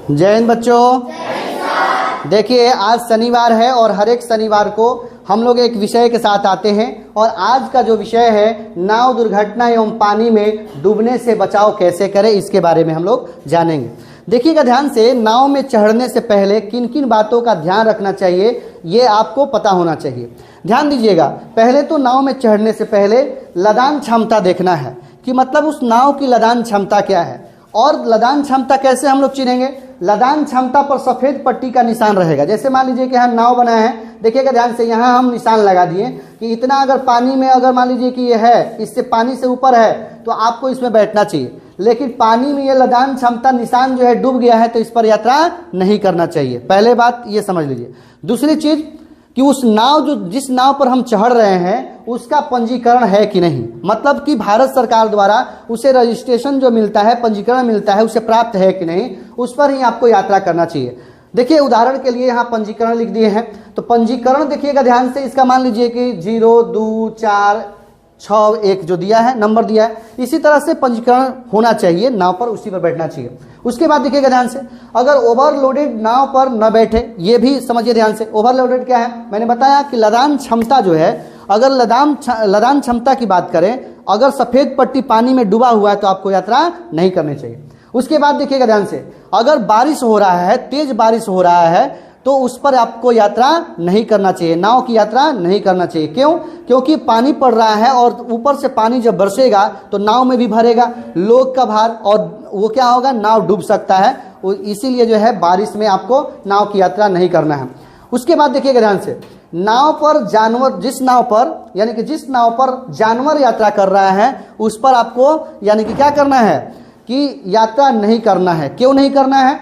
जय हिंद बच्चों। देखिए आज शनिवार है और हर एक शनिवार को हम लोग एक विषय के साथ आते हैं और आज का जो विषय है नाव दुर्घटना एवं पानी में डूबने से बचाव कैसे करें, इसके बारे में हम लोग जानेंगे। देखिएगा ध्यान से, नाव में चढ़ने से पहले किन किन बातों का ध्यान रखना चाहिए ये आपको पता होना चाहिए। ध्यान दीजिएगा, पहले तो नाव में चढ़ने से पहले लदान क्षमता देखना है कि मतलब उस नाव की लदान क्षमता क्या है। और लदान क्षमता कैसे हम लोग चिन्हेंगे? लदान क्षमता पर सफेद पट्टी का निशान रहेगा। जैसे मान लीजिए कि यहाँ नाव बना है, देखिएगा ध्यान से, यहाँ हम निशान लगा दिए कि इतना अगर पानी में अगर मान लीजिए कि ये है, इससे पानी से ऊपर है तो आपको इसमें बैठना चाहिए। लेकिन पानी में ये लदान क्षमता निशान जो है डूब गया है तो इस पर यात्रा नहीं करना चाहिए। पहले बात ये समझ लीजिए। दूसरी चीज कि उस नाव जिस नाव पर हम चढ़ रहे हैं उसका पंजीकरण है कि नहीं, मतलब कि भारत सरकार द्वारा उसे रजिस्ट्रेशन जो मिलता है, पंजीकरण मिलता है, उसे प्राप्त है कि नहीं, उस पर ही आपको यात्रा करना चाहिए। देखिए उदाहरण के लिए यहाँ पंजीकरण लिख दिए हैं, तो पंजीकरण देखिएगा ध्यान से, इसका मान लीजिए कि 0, 2, 4, 6, 1 जो दिया है, नंबर दिया है, इसी तरह से पंजीकरण होना चाहिए नाव पर, उसी पर बैठना चाहिए। उसके बाद देखिएगा ध्यान से, अगर ओवरलोडेड नाव पर न बैठे, ये भी समझिए ध्यान से। ओवरलोडेड क्या है? मैंने बताया कि लदान क्षमता जो है, अगर लदान क्षमता की बात करें, अगर सफेद पट्टी पानी में डूबा हुआ है तो आपको यात्रा नहीं करनी चाहिए। उसके बाद देखिएगा ध्यान से, अगर बारिश हो रहा है, तेज बारिश हो रहा है, तो उस पर आपको यात्रा नहीं करना चाहिए, नाव की यात्रा नहीं करना चाहिए। क्यों? क्योंकि पानी पड़ रहा है और ऊपर से पानी जब बरसेगा तो नाव में भी भरेगा लोग का भार और वो क्या होगा, नाव डूब सकता है। इसीलिए जो है बारिश में आपको नाव की यात्रा नहीं करना है। उसके बाद देखिएगा ध्यान से, नाव पर जानवर, जिस नाव पर यानी कि जिस नाव पर जानवर यात्रा कर रहा है उस पर आपको यानी कि क्या करना है कि यात्रा नहीं करना है। क्यों नहीं करना है?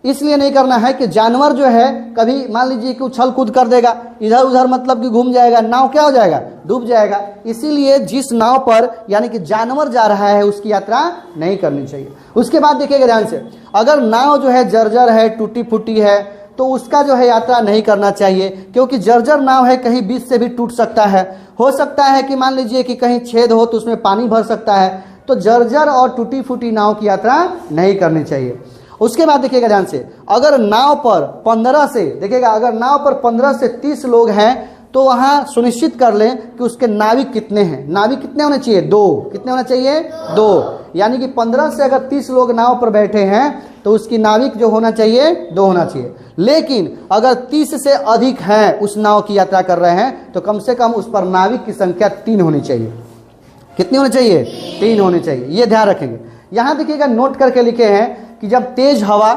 इसलिए नहीं करना है कि जानवर जो है कभी मान लीजिए कि उछल कूद कर देगा, इधर उधर मतलब कि घूम जाएगा, नाव क्या हो जाएगा, डूब जाएगा। इसीलिए जिस नाव पर यानी कि जानवर जा रहा है उसकी यात्रा नहीं करनी चाहिए। उसके बाद देखिएगा ध्यान से, अगर नाव जो है जर्जर है, टूटी फूटी है, तो उसका जो है यात्रा नहीं करना चाहिए, क्योंकि जर्जर नाव है, कहीं बीच से भी टूट सकता है। हो सकता है कि मान लीजिए कि कहीं छेद हो तो उसमें पानी भर सकता है, तो जर्जर और टूटी फूटी नाव की यात्रा नहीं करनी चाहिए। उसके बाद देखिएगा ध्यान से, अगर नाव पर 15 से देखिएगा, अगर नाव पर 15 से 30 लोग हैं तो वहां सुनिश्चित कर लें कि उसके नाविक कितने हैं। नाविक कितने होने चाहिए? 2। कितने होना चाहिए? 2। यानी कि 15 से अगर 30 लोग नाव पर बैठे हैं तो उसकी नाविक जो होना चाहिए 2 होना चाहिए। लेकिन अगर 30 से अधिक हैं उस नाव की यात्रा कर रहे हैं तो कम से कम उस पर नाविक की संख्या 3 होनी चाहिए। कितनी होनी चाहिए? 3 होनी चाहिए। ये ध्यान रखेंगे। यहां देखिएगा नोट करके लिखे हैं कि जब तेज हवा,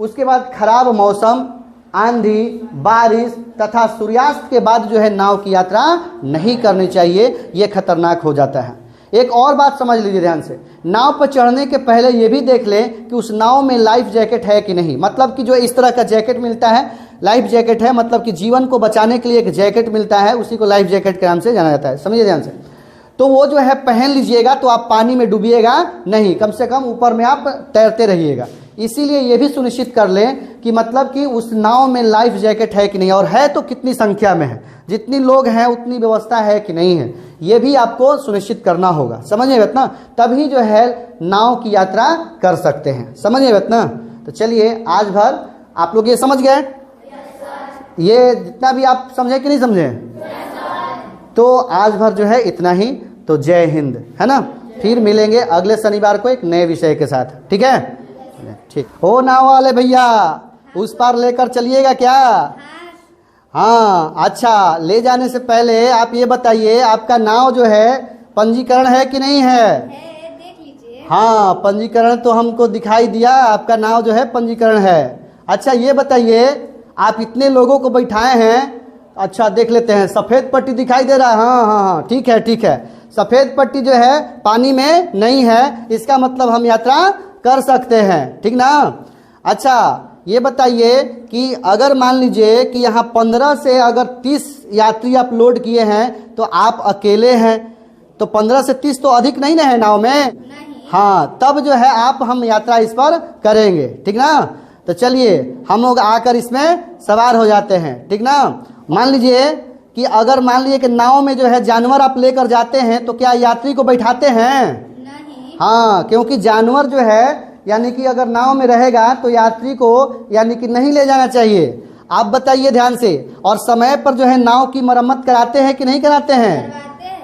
उसके बाद खराब मौसम, आंधी, बारिश तथा सूर्यास्त के बाद जो है नाव की यात्रा नहीं करनी चाहिए, यह खतरनाक हो जाता है। एक और बात समझ लीजिए ध्यान से, नाव पर चढ़ने के पहले यह भी देख लें कि उस नाव में लाइफ जैकेट है कि नहीं। मतलब कि जो इस तरह का जैकेट मिलता है, लाइफ जैकेट है, मतलब कि जीवन को बचाने के लिए एक जैकेट मिलता है, उसी को लाइफ जैकेट के नाम से जाना जाता है। समझिए ध्यान से, तो वो जो है पहन लीजिएगा तो आप पानी में डूबिएगा नहीं, कम से कम ऊपर में आप तैरते रहिएगा। इसीलिए ये भी सुनिश्चित कर लें कि मतलब कि उस नाव में लाइफ जैकेट है कि नहीं, और है तो कितनी संख्या में है, जितनी लोग हैं उतनी व्यवस्था है कि नहीं है, ये भी आपको सुनिश्चित करना होगा। समझिए बेतना, तभी जो है नाव की यात्रा कर सकते हैं। समझिए बेतना। तो चलिए आज भर आप लोग ये समझ गए, ये जितना भी आप समझे कि नहीं समझे, तो आज भर जो है इतना ही। तो जय हिंद, है ना। फिर मिलेंगे अगले शनिवार को एक नए विषय के साथ, ठीक है? ठीक हो नाव वाले भैया, उस पार लेकर चलिएगा क्या? हाँ अच्छा, ले जाने से पहले आप ये बताइए आपका नाव जो है पंजीकरण है कि नहीं है? देख लीजिए। हाँ पंजीकरण तो हमको दिखाई दिया, आपका नाव जो है पंजीकरण है। अच्छा ये बताइए, आप इतने लोगों को बैठाए हैं, अच्छा देख लेते हैं, सफेद पट्टी दिखाई दे रहा है? हाँ हाँ हाँ, ठीक है ठीक है। सफेद पट्टी जो है पानी में नहीं है, इसका मतलब हम यात्रा कर सकते हैं, ठीक ना। अच्छा ये बताइए कि अगर मान लीजिए कि यहाँ 15 से अगर 30 यात्री आप लोड किए हैं तो आप अकेले हैं, तो 15 से 30 तो अधिक नहीं ना है नाव में? नहीं। हाँ, तब जो है हम यात्रा इस पर करेंगे, ठीक ना। तो चलिए हम लोग आकर इसमें सवार हो जाते हैं, ठीक ना। मान लीजिए कि अगर मान लीजिए कि नाव में जो है जानवर आप लेकर जाते हैं तो क्या यात्री को बैठाते हैं? नहीं। हाँ, क्योंकि जानवर जो है यानी कि अगर नाव में रहेगा तो यात्री को यानी कि नहीं ले जाना चाहिए। आप बताइए ध्यान से। और समय पर जो है नाव की मरम्मत कराते हैं कि नहीं कराते हैं?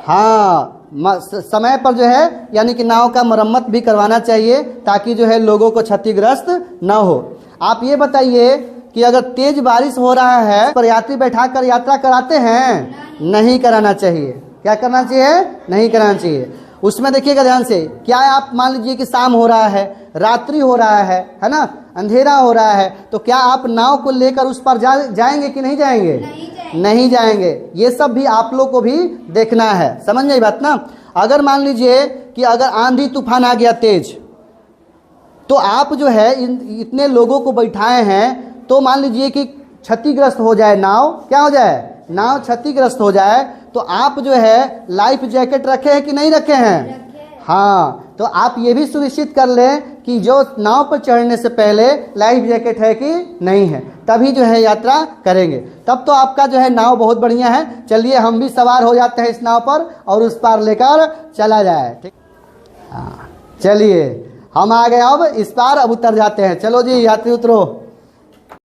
हाँ, समय पर जो है यानी कि नाव का मरम्मत भी करवाना चाहिए ताकि जो है लोगों को क्षतिग्रस्त न हो। आप ये बताइए कि अगर तेज बारिश हो रहा है पर यात्री बैठाकर यात्रा कराते हैं? नहीं कराना चाहिए। क्या करना चाहिए? नहीं कराना चाहिए। उसमें देखिएगा ध्यान से, क्या आप मान लीजिए कि शाम हो रहा है, रात्रि हो रहा है ना, अंधेरा हो रहा है, तो क्या आप नाव को लेकर उस पर जाएंगे कि नहीं जाएंगे? नहीं जाएंगे। ये सब भी आप लोग को भी देखना है, समझ गई बात ना। अगर मान लीजिए कि अगर आंधी तूफान आ गया तेज, तो आप जो है इतने लोगों को बैठाए हैं, तो मान लीजिए कि क्षतिग्रस्त हो जाए नाव, क्या हो जाए? नाव क्षतिग्रस्त हो जाए, तो आप जो है लाइफ जैकेट रखे हैं कि नहीं रखे हैं? हाँ, तो आप ये भी सुनिश्चित कर लें कि जो नाव पर चढ़ने से पहले लाइफ जैकेट है कि नहीं है, तभी जो है यात्रा करेंगे। तब तो आपका जो है नाव बहुत बढ़िया है। चलिए हम भी सवार हो जाते हैं इस नाव पर और उस पार लेकर चला जाए। ठीक, हाँ चलिए हम आ गए अब इस पार, अब उतर जाते हैं। चलो जी यात्री उतरो।